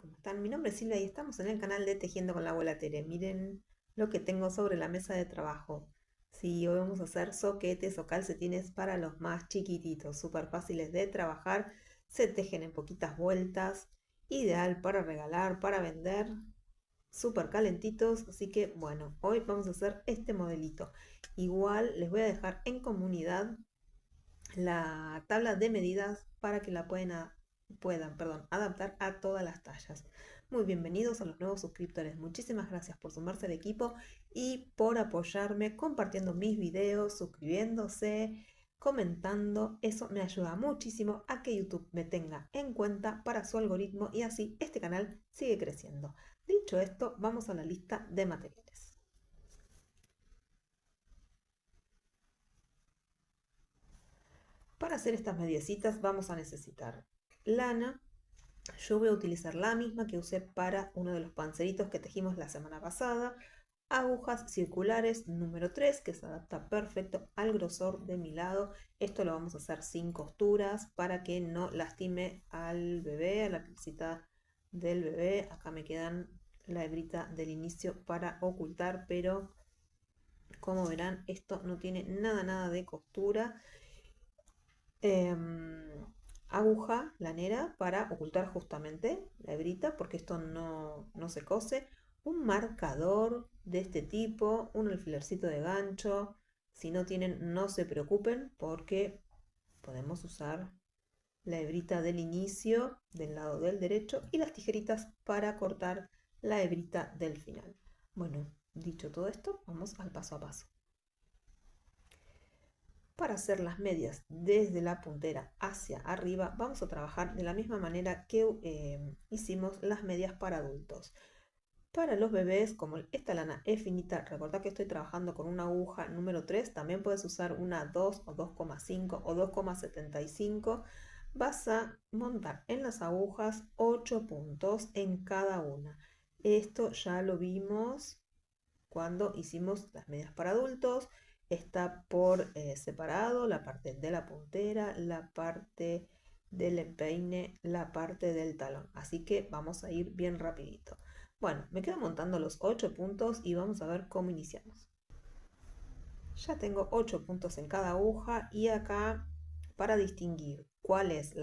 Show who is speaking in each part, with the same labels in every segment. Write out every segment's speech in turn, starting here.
Speaker 1: ¿cómo están? Mi nombre es Silvia y estamos en el canal de Tejiendo con la abuela Tere. Miren lo que tengo sobre la mesa de trabajo. Sí, hoy vamos a hacer soquetes o calcetines para los más chiquititos, súper fáciles de trabajar, se tejen en poquitas vueltas, ideal para regalar, para vender, súper calentitos, así que bueno, hoy vamos a hacer este modelito. Igual les voy a dejar en comunidad la tabla de medidas para que la puedan adaptar a todas las tallas. Muy bienvenidos a los nuevos suscriptores. Muchísimas gracias por sumarse al equipo y por apoyarme compartiendo mis videos, suscribiéndose, comentando. Eso me ayuda muchísimo a que YouTube me tenga en cuenta para su algoritmo y así este canal sigue creciendo. Dicho esto, vamos a la lista de materiales. Para hacer estas mediecitas vamos a necesitar lana. Yo voy a utilizar la misma que usé para uno de los panceritos que tejimos la semana pasada. Agujas circulares número 3 que se adapta perfecto al grosor de mi lado. Esto lo vamos a hacer sin costuras para que no lastime al bebé, a la piecita del bebé. Acá me quedan la hebrita del inicio para ocultar, pero como verán esto no tiene nada de costura. Aguja lanera para ocultar justamente la hebrita porque esto no se cose, un marcador de este tipo, un alfilercito de gancho. Si no tienen, no se preocupen porque podemos usar la hebrita del inicio del lado del derecho y las tijeritas para cortar la hebrita del final. Bueno, dicho todo esto, vamos al paso a paso. Para hacer las medias desde la puntera hacia arriba, vamos a trabajar de la misma manera que hicimos las medias para adultos. Para los bebés, como esta lana es finita, recordad que estoy trabajando con una aguja número 3, también puedes usar una 2 o 2,5 o 2,75. Vas a montar en las agujas 8 puntos en cada una. Esto ya lo vimos cuando hicimos las medias para adultos. Está por separado la parte de la puntera, la parte del empeine, la parte del talón. Así que vamos a ir bien rapidito. Bueno, me quedo montando los 8 puntos y vamos a ver cómo iniciamos. Ya tengo 8 puntos en cada aguja y acá para distinguir cuál es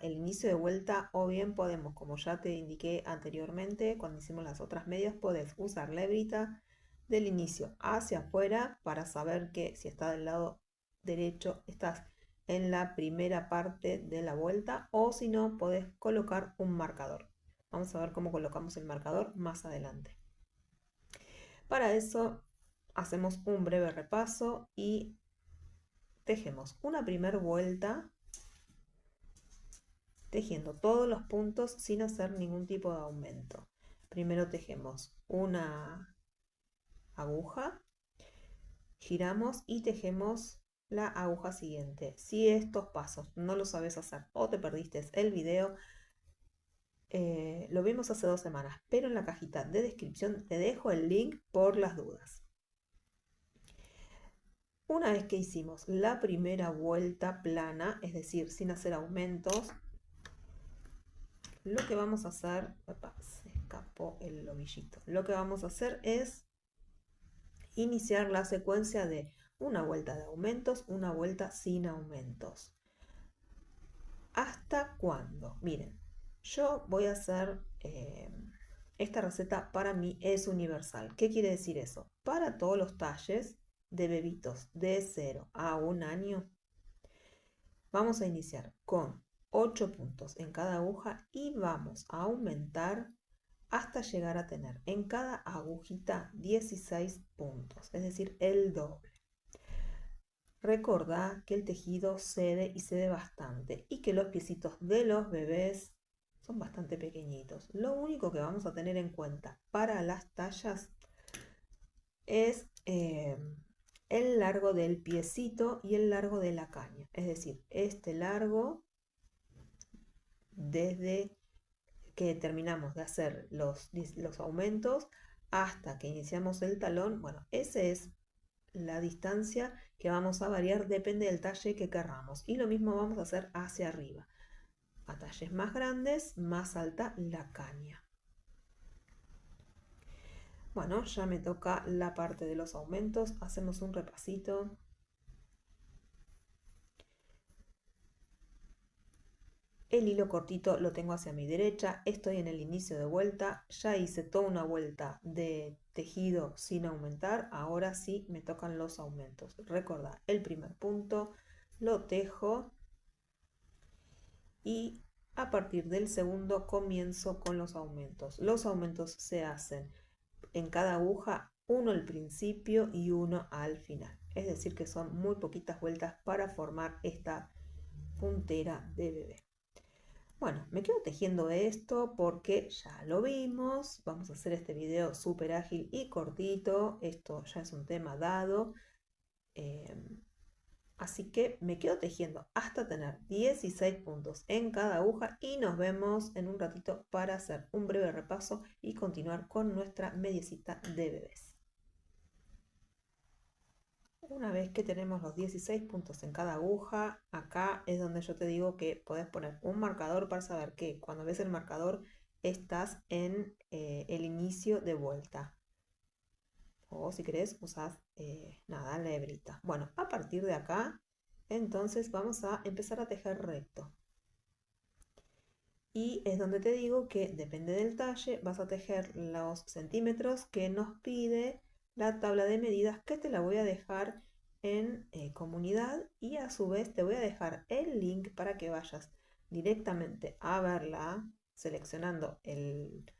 Speaker 1: el inicio de vuelta o bien podemos, como ya te indiqué anteriormente cuando hicimos las otras medias, puedes usar la hebrita del inicio hacia afuera para saber que si está del lado derecho estás en la primera parte de la vuelta o si no podés colocar un marcador. Vamos a ver cómo colocamos el marcador más adelante. Para eso hacemos un breve repaso y tejemos una primera vuelta tejiendo todos los puntos sin hacer ningún tipo de aumento. Primero tejemos una aguja, giramos y tejemos la aguja siguiente. Si estos pasos no los sabes hacer o te perdiste el video, lo vimos hace 2 semanas, pero en la cajita de descripción te dejo el link por las dudas. Una vez que hicimos la primera vuelta plana, es decir, sin hacer aumentos, lo que vamos a hacer, se escapó el lomillito, lo que vamos a hacer es iniciar la secuencia de una vuelta de aumentos, una vuelta sin aumentos. ¿Hasta cuándo? Miren, yo voy a hacer esta receta para mí es universal. ¿Qué quiere decir eso? Para todos los talles de bebitos de 0 a 1 año, vamos a iniciar con 8 puntos en cada aguja y vamos a aumentar hasta llegar a tener en cada agujita 16 puntos, es decir, el doble. Recordá que el tejido cede y cede bastante y que los piecitos de los bebés son bastante pequeñitos. Lo único que vamos a tener en cuenta para las tallas es el largo del piecito y el largo de la caña. Es decir, este largo desde que terminamos de hacer los aumentos hasta que iniciamos el talón. Bueno, esa es la distancia que vamos a variar, depende del talle que querramos. Y lo mismo vamos a hacer hacia arriba. A talles más grandes, más alta la caña. Bueno, ya me toca la parte de los aumentos. Hacemos un repasito. El hilo cortito lo tengo hacia mi derecha, estoy en el inicio de vuelta, ya hice toda una vuelta de tejido sin aumentar, ahora sí me tocan los aumentos. Recordá, el primer punto lo tejo y a partir del segundo comienzo con los aumentos. Los aumentos se hacen en cada aguja, uno al principio y uno al final. Es decir que son muy poquitas vueltas para formar esta puntera de bebé. Bueno, me quedo tejiendo esto porque ya lo vimos. Vamos a hacer este video súper ágil y cortito. Esto ya es un tema dado. Así que me quedo tejiendo hasta tener 16 puntos en cada aguja y nos vemos en un ratito para hacer un breve repaso y continuar con nuestra mediecita de bebés. Una vez que tenemos los 16 puntos en cada aguja, acá es donde yo te digo que podés poner un marcador para saber que cuando ves el marcador estás en el inicio de vuelta. O si querés usás nada, la hebrita. Bueno, a partir de acá, entonces vamos a empezar a tejer recto. Y es donde te digo que depende del talle, vas a tejer los centímetros que nos pide la tabla de medidas, que te la voy a dejar en comunidad, y a su vez te voy a dejar el link para que vayas directamente a verla seleccionando el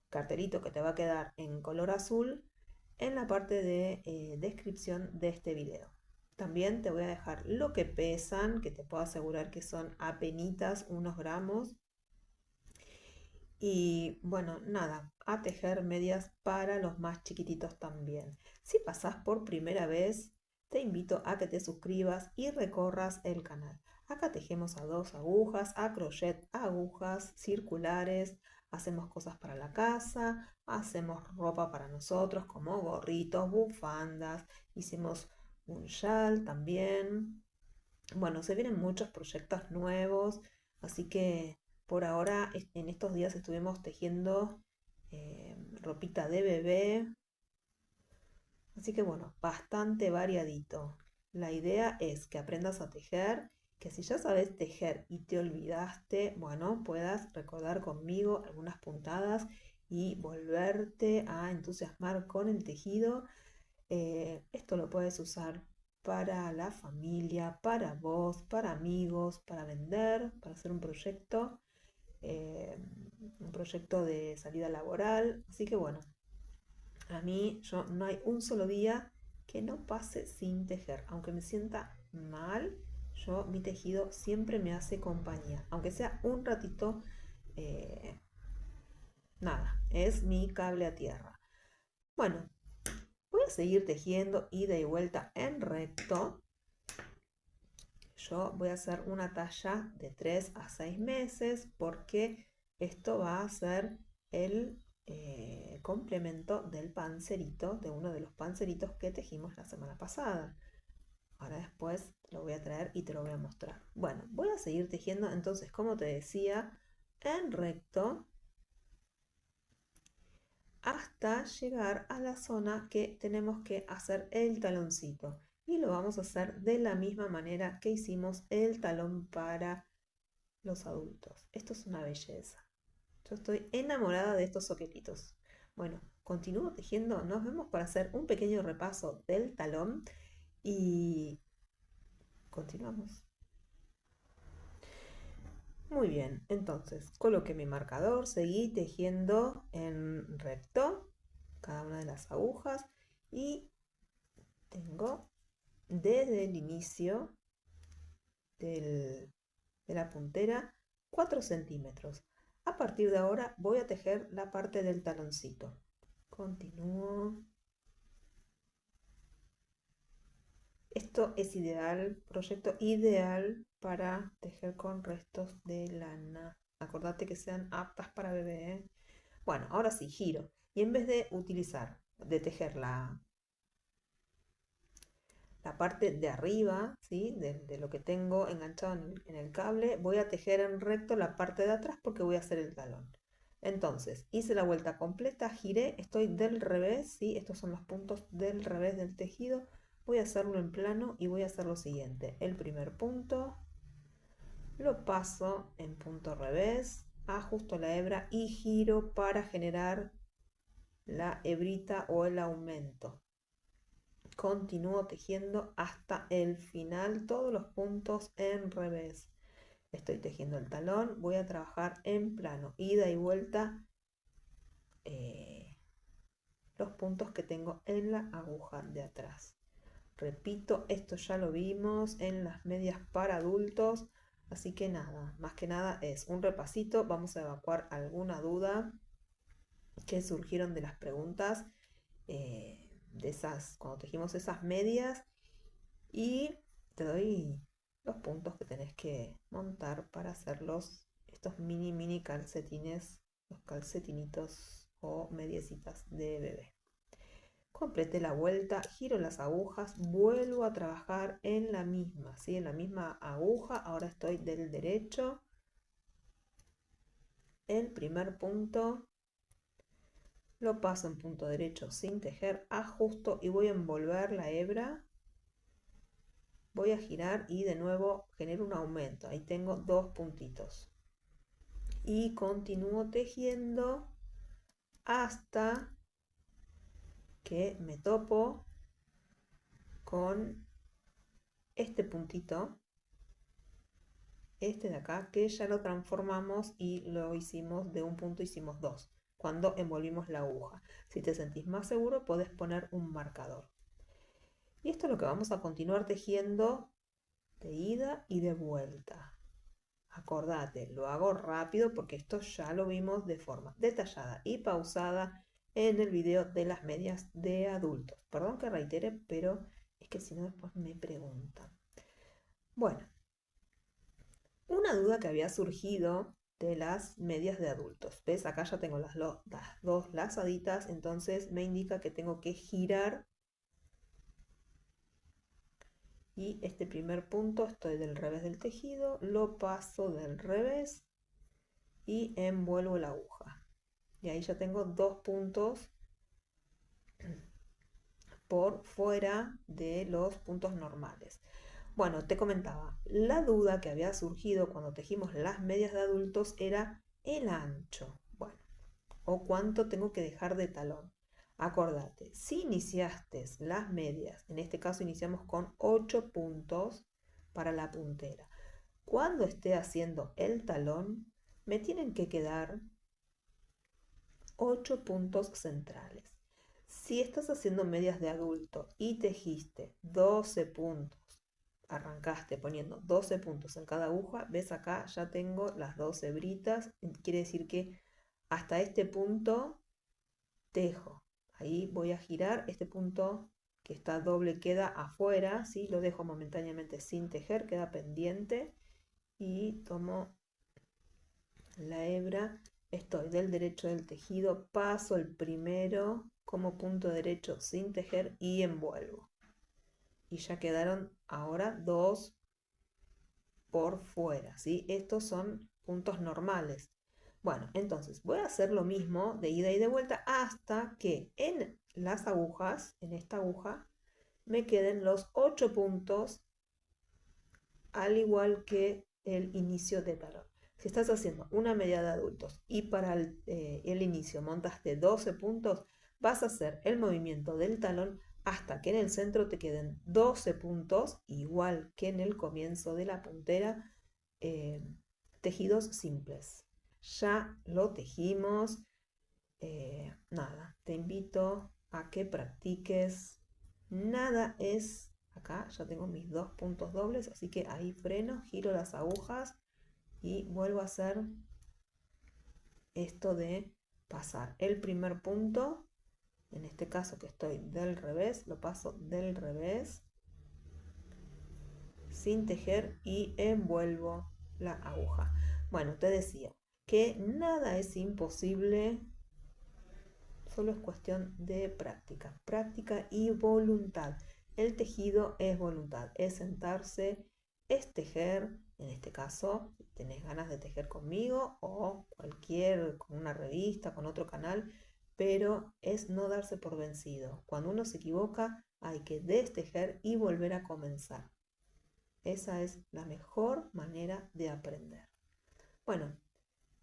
Speaker 1: cartelito que te va a quedar en color azul en la parte de descripción de este video. También te voy a dejar lo que pesan, que te puedo asegurar que son apenitas unos gramos. Y bueno, nada, a tejer medias para los más chiquititos también. Si pasás por primera vez, te invito a que te suscribas y recorras el canal. Acá tejemos a 2 agujas, a crochet, agujas circulares, hacemos cosas para la casa, hacemos ropa para nosotros como gorritos, bufandas, hicimos un chal también. Bueno, se vienen muchos proyectos nuevos, así que por ahora en estos días estuvimos tejiendo ropita de bebé, así que bueno, bastante variadito. La idea es que aprendas a tejer, que si ya sabes tejer y te olvidaste, bueno, puedas recordar conmigo algunas puntadas y volverte a entusiasmar con el tejido. Esto lo puedes usar para la familia, para vos, para amigos, para vender, para hacer eh, un proyecto de salida laboral. Así que bueno, a mí no hay un solo día que no pase sin tejer. Aunque me sienta mal, mi tejido siempre me hace compañía. Aunque sea un ratito, eh, nada, es mi cable a tierra. Bueno, voy a seguir tejiendo ida y vuelta en recto. Yo voy a hacer una talla de 3 a 6 meses porque esto va a ser el complemento del pancerito, de uno de los panceritos que tejimos la semana pasada. Ahora después te lo voy a traer y te lo voy a mostrar. Bueno, voy a seguir tejiendo entonces, como te decía, en recto hasta llegar a la zona que tenemos que hacer el taloncito. Y lo vamos a hacer de la misma manera que hicimos el talón para los adultos. Esto es una belleza. Yo estoy enamorada de estos soquetitos. Bueno, continúo tejiendo. Nos vemos para hacer un pequeño repaso del talón y continuamos. Muy bien, entonces coloqué mi marcador, seguí tejiendo en recto cada una de las agujas y tengo desde el inicio de la puntera 4 centímetros. A partir de ahora voy a tejer la parte del taloncito. Continúo. Esto es ideal, proyecto ideal para tejer con restos de lana. Acordate que sean aptas para bebé, ¿eh? Bueno, ahora sí, giro. Y en vez de tejer la parte de arriba, ¿sí? de lo que tengo enganchado en el cable, voy a tejer en recto la parte de atrás porque voy a hacer el talón. Entonces, hice la vuelta completa, giré, estoy del revés, ¿sí? Estos son los puntos del revés del tejido. Voy a hacerlo en plano y voy a hacer lo siguiente. El primer punto lo paso en punto revés, ajusto la hebra y giro para generar la hebrita o el aumento. Continúo tejiendo hasta el final, todos los puntos en revés. Estoy tejiendo el talón, voy a trabajar en plano, ida y vuelta los puntos que tengo en la aguja de atrás. Repito, esto ya lo vimos en las medias para adultos, así que nada, más que nada es un repasito. Vamos a evacuar alguna duda que surgieron de las preguntas de esas, cuando tejimos esas medias, y te doy los puntos que tenés que montar para hacer estos mini calcetines, los calcetinitos o mediecitas de bebé. Completé la vuelta, giro las agujas, vuelvo a trabajar en la misma, ¿sí? En la misma aguja. Ahora estoy del derecho. El primer punto lo paso en punto derecho sin tejer, ajusto y voy a envolver la hebra. Voy a girar y de nuevo genero un aumento. Ahí tengo 2 puntitos. Y continúo tejiendo hasta que me topo con este puntito, este de acá, que ya lo transformamos y lo hicimos de un punto, hicimos 2 cuando envolvimos la aguja. Si te sentís más seguro, podés poner un marcador. Y esto es lo que vamos a continuar tejiendo de ida y de vuelta. Acordate, lo hago rápido porque esto ya lo vimos de forma detallada y pausada en el video de las medias de adultos. Perdón que reitere, pero es que si no después me preguntan. Bueno, una duda que había surgido de las medias de adultos. ¿Ves? Acá ya tengo las dos lazaditas, entonces me indica que tengo que girar. Y este primer punto, estoy del revés del tejido, lo paso del revés y envuelvo la aguja. Y ahí ya tengo 2 puntos por fuera de los puntos normales. Bueno, te comentaba, la duda que había surgido cuando tejimos las medias de adultos era el ancho. Bueno, o cuánto tengo que dejar de talón. Acordate, si iniciaste las medias, en este caso iniciamos con 8 puntos para la puntera. Cuando esté haciendo el talón, me tienen que quedar 8 puntos centrales. Si estás haciendo medias de adulto y tejiste 12 puntos, arrancaste poniendo 12 puntos en cada aguja, ves acá ya tengo las 12 hebritas, quiere decir que hasta este punto tejo. Ahí voy a girar, este punto que está doble queda afuera, ¿sí? Lo dejo momentáneamente sin tejer, queda pendiente y tomo la hebra, estoy del derecho del tejido, paso el primero como punto derecho sin tejer y envuelvo. Y ya quedaron ahora 2 por fuera, ¿sí? Estos son puntos normales. Bueno, entonces voy a hacer lo mismo de ida y de vuelta hasta que en las agujas, en esta aguja, me queden los 8 puntos al igual que el inicio de talón. Si estás haciendo una media de adultos y para el inicio montaste 12 puntos, vas a hacer el movimiento del talón hasta que en el centro te queden 12 puntos, igual que en el comienzo de la puntera, tejidos simples. Ya lo tejimos. Nada, te invito a que practiques. Nada es, acá ya tengo mis 2 puntos dobles, así que ahí freno, giro las agujas y vuelvo a hacer esto de pasar el primer punto, en este caso que estoy del revés, lo paso del revés sin tejer y envuelvo la aguja. Bueno, te decía que nada es imposible, solo es cuestión de práctica, práctica y voluntad. El tejido es voluntad, es sentarse, es tejer, en este caso, si tenés ganas de tejer conmigo o con una revista, con otro canal, pero es no darse por vencido. Cuando uno se equivoca, hay que destejer y volver a comenzar. Esa es la mejor manera de aprender. Bueno,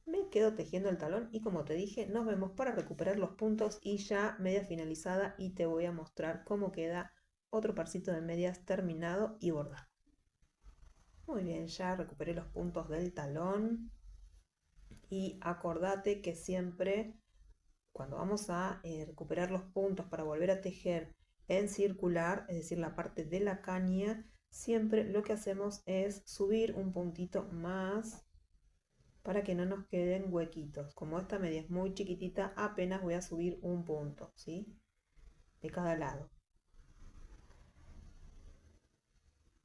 Speaker 1: me quedo tejiendo el talón y como te dije, nos vemos para recuperar los puntos y ya media finalizada y te voy a mostrar cómo queda otro parcito de medias terminado y bordado. Muy bien, ya recuperé los puntos del talón y acordate que siempre cuando vamos a recuperar los puntos para volver a tejer en circular, es decir, la parte de la caña, siempre lo que hacemos es subir un puntito más para que no nos queden huequitos. Como esta media es muy chiquitita, apenas voy a subir un punto, ¿sí? De cada lado.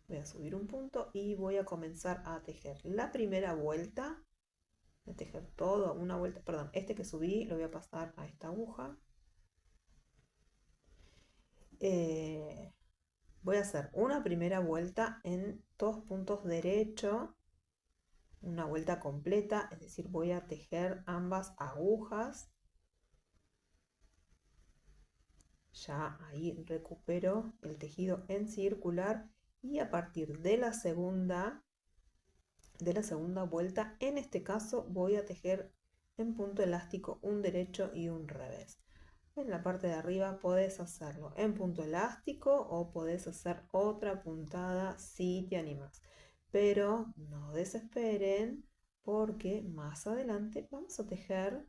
Speaker 1: Voy a subir un punto y voy a comenzar a tejer la primera vuelta. Voy a tejer todo, una vuelta, perdón, este que subí lo voy a pasar a esta aguja. Voy a hacer una primera vuelta en 2 puntos derechos, una vuelta completa, es decir, voy a tejer ambas agujas. Ya ahí recupero el tejido en circular y a partir de la segunda vuelta, en este caso voy a tejer en punto elástico un derecho y un revés. En la parte de arriba podés hacerlo en punto elástico o podés hacer otra puntada si te animas. Pero no desesperen porque más adelante vamos a tejer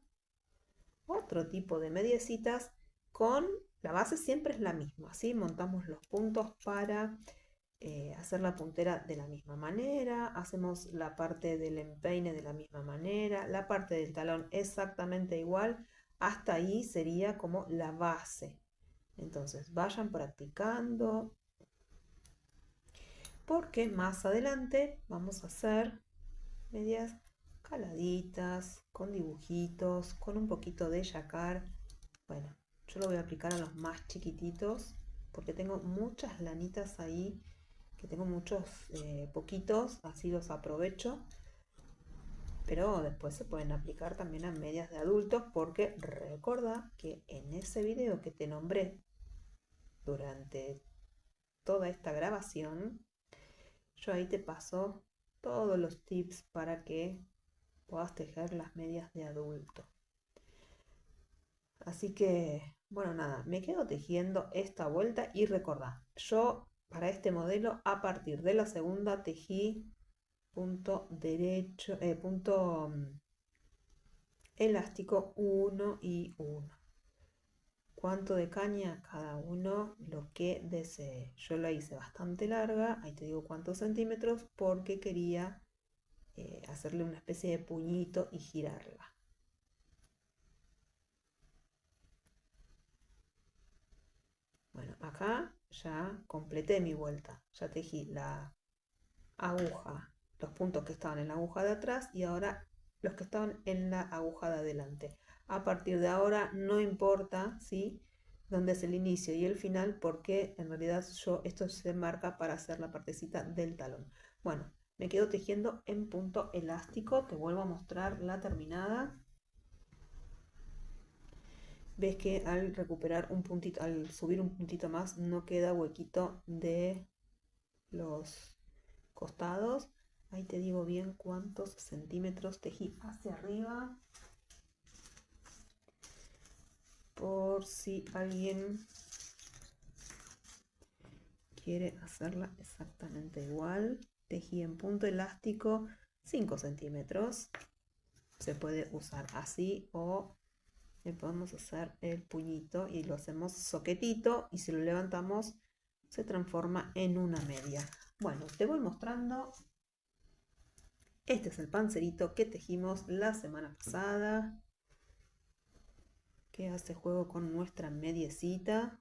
Speaker 1: otro tipo de mediecitas con la base siempre es la misma, ¿sí? Montamos los puntos para hacer la puntera de la misma manera, hacemos la parte del empeine de la misma manera, la parte del talón exactamente igual, hasta ahí sería como la base. Entonces vayan practicando porque más adelante vamos a hacer medias caladitas, con dibujitos, con un poquito de yacar. Bueno, yo lo voy a aplicar a los más chiquititos porque tengo muchas lanitas ahí, que tengo muchos poquitos, así los aprovecho. Pero después se pueden aplicar también a medias de adultos porque recuerda que en ese video que te nombré durante toda esta grabación, yo ahí te paso todos los tips para que puedas tejer las medias de adulto. Así que, bueno, nada, me quedo tejiendo esta vuelta y recordá, yo para este modelo a partir de la segunda tejí punto derecho, punto elástico 1 y 1. ¿Cuánto de caña? Cada uno lo que desee. Yo la hice bastante larga, ahí te digo cuántos centímetros, porque quería hacerle una especie de puñito y girarla. Bueno, acá ya completé mi vuelta, ya tejí la aguja, los puntos que estaban en la aguja de atrás y ahora los que estaban en la aguja de adelante. A partir de ahora no importa, ¿sí?, dónde es el inicio y el final, porque en realidad esto se marca para hacer la partecita del talón. Bueno, me quedo tejiendo en punto elástico, te vuelvo a mostrar la terminada. Ves que al recuperar un puntito, al subir un puntito más, no queda huequito de los costados. Ahí te digo bien cuántos centímetros tejí hacia arriba, por si alguien quiere hacerla exactamente igual. Tejí en punto elástico 5 centímetros. Se puede usar así o le podemos hacer el puñito y lo hacemos soquetito y si lo levantamos se transforma en una media. Bueno, te voy mostrando. Este es el pancerito que tejimos la semana pasada, que hace juego con nuestra mediecita,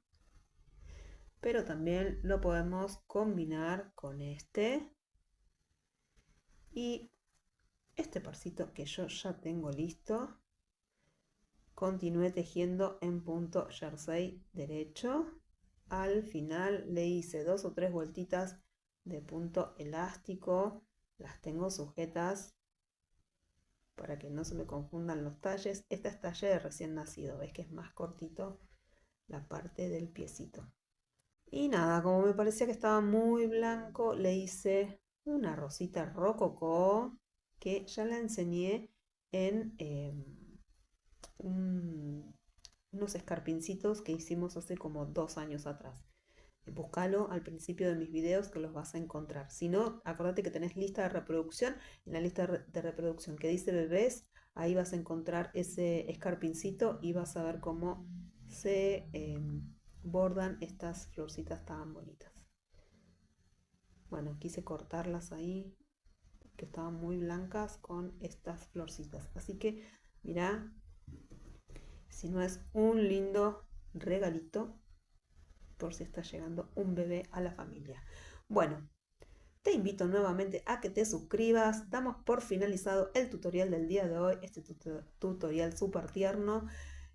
Speaker 1: pero también lo podemos combinar con este y este parcito que yo ya tengo listo. Continué tejiendo en punto jersey derecho. Al final le hice 2 o 3 vueltitas de punto elástico. Las tengo sujetas para que no se me confundan los talles. Esta es talle de recién nacido, ves que es más cortito la parte del piecito. Y nada, como me parecía que estaba muy blanco, le hice una rosita rococó que ya la enseñé en unos escarpincitos que hicimos hace como 2 años atrás. Búscalo al principio de mis videos que los vas a encontrar. Si no, acordate que tenés lista de reproducción. En la lista de reproducción que dice bebés, ahí vas a encontrar ese escarpincito y vas a ver cómo se bordan estas florcitas tan bonitas. Bueno, quise cortarlas ahí, que estaban muy blancas con estas florcitas. Así que, mirá, si no es un lindo regalito por si está llegando un bebé a la familia. Bueno, te invito nuevamente a que te suscribas. Damos por finalizado el tutorial del día de hoy, este tutorial súper tierno.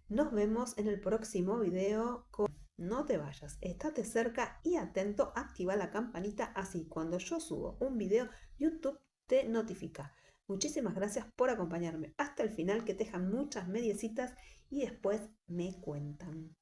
Speaker 1: Nos vemos en el próximo video. No te vayas, estate cerca y atento, activa la campanita, así cuando yo subo un video, YouTube te notifica. Muchísimas gracias por acompañarme hasta el final, que tejan muchas mediecitas y después me cuentan.